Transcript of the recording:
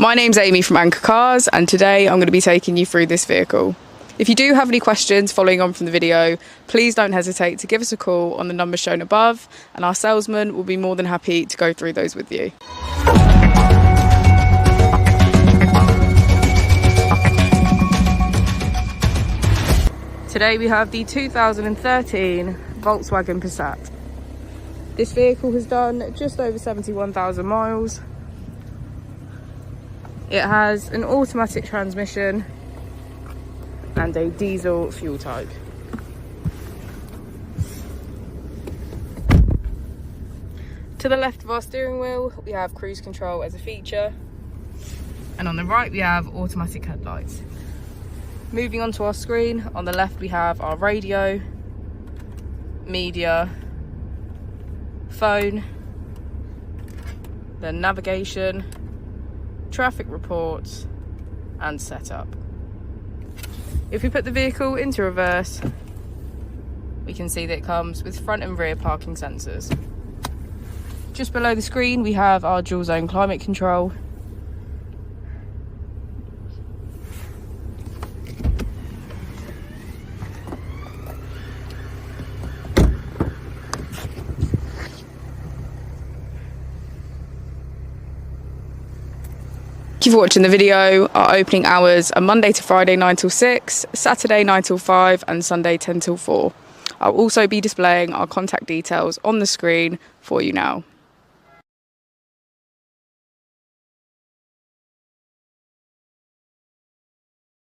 My name's Amy from Anchor Cars, and today I'm going to be taking you through this vehicle. If you do have any questions following on from the video, please don't hesitate to give us a call on the number shown above, and our salesman will be more than happy to go through those with you. Today we have the 2013 Volkswagen Passat. This vehicle has done just over 71,000 miles. It has an automatic transmission and a diesel fuel type. To the left of our steering wheel, we have cruise control as a feature, and on the right we have automatic headlights. Moving on to our screen, on the left we have our radio, media, phone, then navigation, traffic reports and setup. If we put the vehicle into reverse, we can see that it comes with front and rear parking sensors. Just below the screen we have our dual zone climate control. Thank you for watching the video. Our opening hours are Monday to Friday 9 till 6, Saturday 9 till 5 and Sunday 10 till 4. I'll also be displaying our contact details on the screen for you now.